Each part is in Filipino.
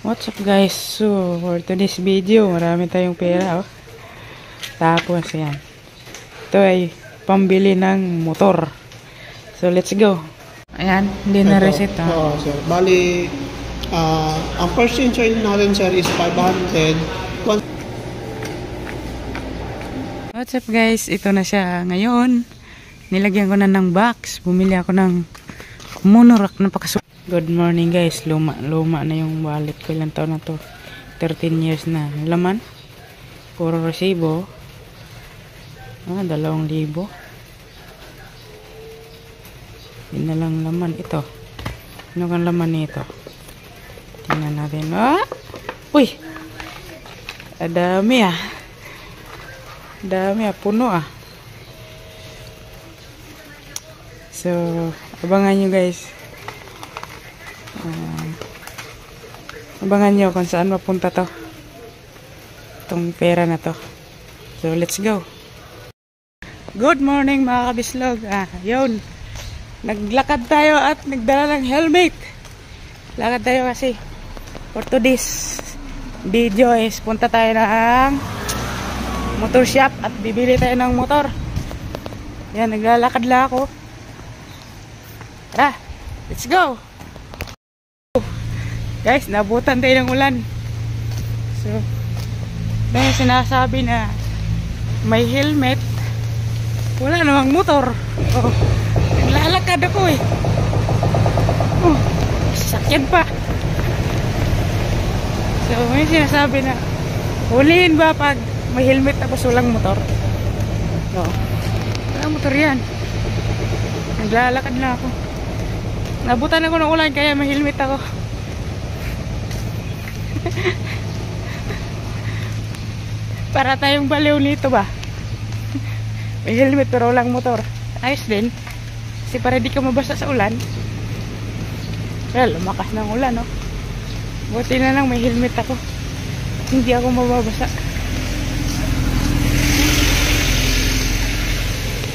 What's up guys? So for today's video, marami tayong pera Tapos yan. Ito ay pambili ng motor. So let's go. Ayan, hindi na reset Oo, sir. Bali, ang first change natin sir is 500. What's up guys? Ito na siya ngayon. Nilagyan ko na ng box. Bumili ako ng monorack na pakasulit. Good morning guys. Luma na yung wallet ko. Ilang taon na to? 13 years na. Laman. Puro resibo. 2,000. Yun na lang laman. Ito. Ano kang laman nito? Tingnan natin. Uy! Dami Dami puno So, abangan nyo guys. Abangan nyo kung saan mapunta to. Itong pera na to. So, let's go. Good morning mga kabislog. Yun. Naglakad tayo at nagdala ng helmet. Lakad tayo kasi for today's video is punta tayo ng motor shop at bibili tayo ng motor. Yan, naglalakad lang ako. Tara, let's go. Guys, nabutan tayo ng ulan. So, dahil sinasabi na may helmet, wala namang motor. Naglalakad ako sakyan pa. So, may sinasabi na huliin ba pag may helmet tapos walang motor? No. Walang motor yan. Naglalakad na ako. Nabutan ako ng ulan kaya may helmet ako. Para tayong baliw nito ba? May helmet pero walang motor. Ayos din. Kasi para di ka mabasa sa ulan. Well, lumakas ng ulan, no? Buti na lang may helmet ako. Hindi ako mababasa.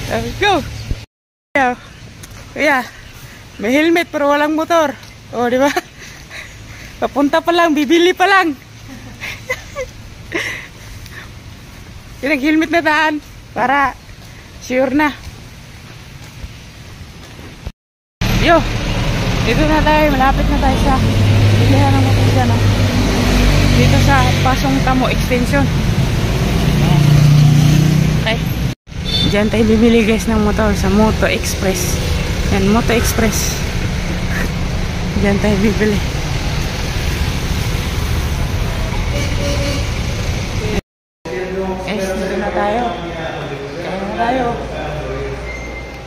Let's go! Kuya, may helmet pero walang motor. O, di ba? Papunta pa lang, bibili pa lang. Pinag-helmet na daan para sure na. Yo, dito na tayo, malapit na tayo sa bilihan ng motor dyan, no? Dito sa Pasong Tamo Extension. Okay. Diyan tayo bibili guys ng motor sa Moto Express. Yan, Moto Express. Diyan tayo bibili. Dito na tayo. Kaya na tayo.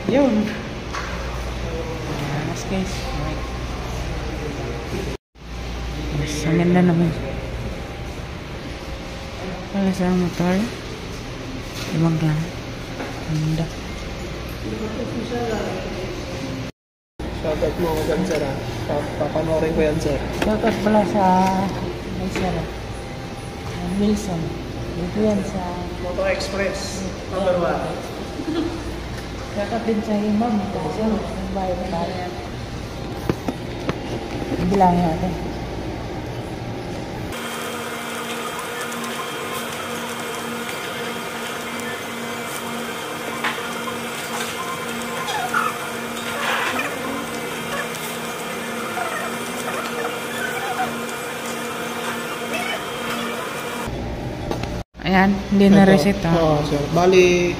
Yun. Mas guys. Ang ganda naman. Para sa motor. Ibang lang. Ganda. Shoutout mo ako dyan sir. Papanorin ko yan sir. Shoutout pala sa sir Wilson. Dito yan sa Moto Express number 1. shoutout din sa imam. Kasi ang bahay na tayo. Bilangin natin. Ayan, hindi na reset Oo, sir. Bali,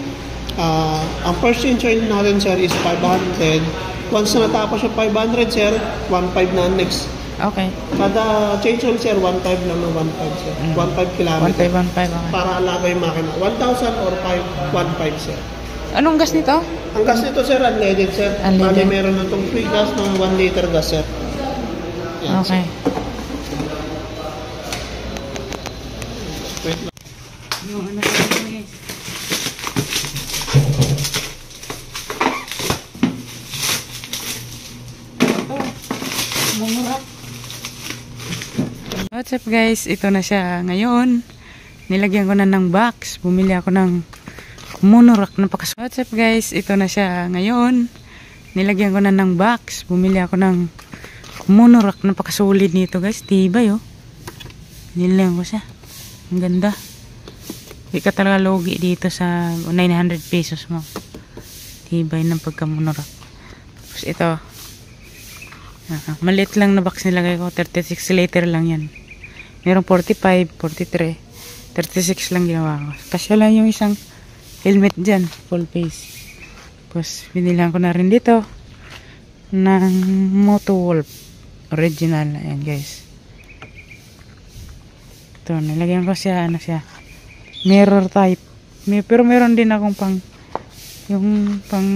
ang first change natin sir is 500. Once na natapos yung 500 sir, 1.5 na next. Okay. Kada change oil sir, 1.5 lang ng 1.5 sir. 1.5 kilometer. 1.5, okay. Para alaga yung makina. 1,000 or 1.5 sir. Anong gas nito? Ang gas nito sir, unleaded sir. Unleaded. Bali, meron na itong free gas ng 1 liter gas sir. Yan, Okay. Sir. Wait lang. Yung ano sa guys. What's up guys? Ito na siya ngayon. Nilagyan ko na ng box. Bumili ako ng monorack na pakasulit. What's up guys? Ito na siya ngayon. Nilagyan ko na ng box. Bumili ako ng monorack na pakasulit nito guys. Tibay oh. Nilang ko siya. Ang ganda. Hindi ka talaga logi dito sa 900 pesos mo. Tibay ng pagkamunura. Tapos ito. Maliit lang na box nilagay ko. 36 liter lang yan. Merong 45, 43. 36 lang ginawa ko. Kasi lang yung isang helmet dyan. Full face. Tapos binilang ko na rin dito ng Moto Wolf. Original. Ayan guys. Ito. Nilagyan ko siya. Ano siya. Mirror type. Pero meron din akong yung pang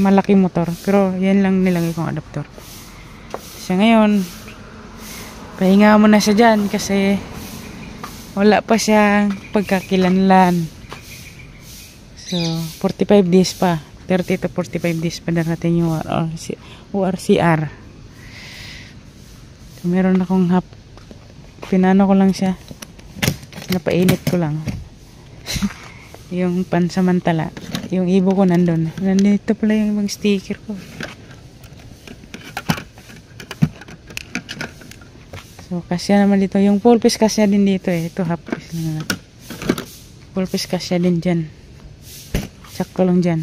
malaki motor. Pero yan lang nilagay kong adapter. Siya ngayon, pahinga mo na siya dyan kasi wala pa siyang pagkakilanlan. So, 45 days pa. 30 to 45 days pa darating yung ORCR. So, meron akong pinano ko lang siya. Napainit ko lang. Yung pansamantala. Yung ibo ko nandun. Nandito pala yung ibang sticker ko. So, kasya naman dito. Yung full piece kasya din dito eh. Ito half piece lang. Full piece kasya din dyan. Sakto lang dyan.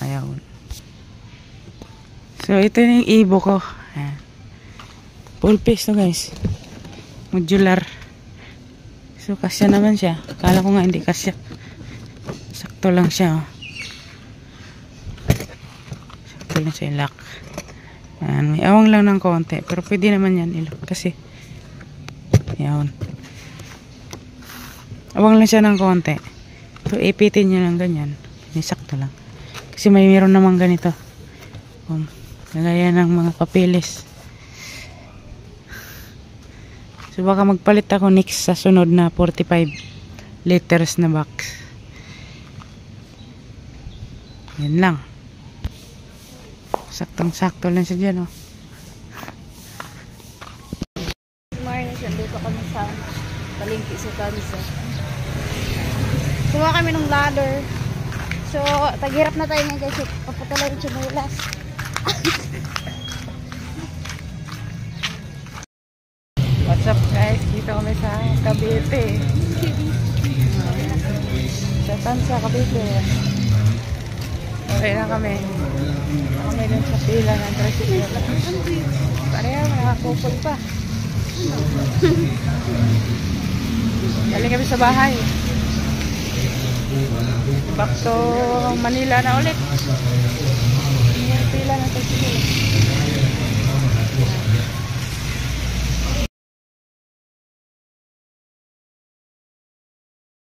Ayaw. So, ito yung ibo ko. Ayan. Full piece to guys. Modular. So, kasya naman siya. Akala ko nga hindi kasya. Sakto lang siya. Oh. Sakto lang siya ilak. Ayan. May awang lang ng konti. Pero pwede naman yan ilak. Kasi, ayan. Awang lang siya ng konti. So, ipitin nyo lang ganyan. Sakto lang. Kasi may meron naman ganito. Nagaya ng mga papeles. So baka magpalit ako next sa sunod na 45 liters na box. Yan lang. Saktong-sakto lang siya dyan, oh. Good morning, nandito kami sa palengke sa Tanza. Kuha kami ng ladder. So, taghirap na tayo ngayon guys. Papatala yung chinelas. What's up guys? Dito kami sa Cavite. Sa Tanza, Cavite. Okay na kami. Kami dun sa pila ng tricycle. Pareha, nakakupol pa. Galing kami sa bahay. Back to Manila na ulit. Yung pila ng tricycle.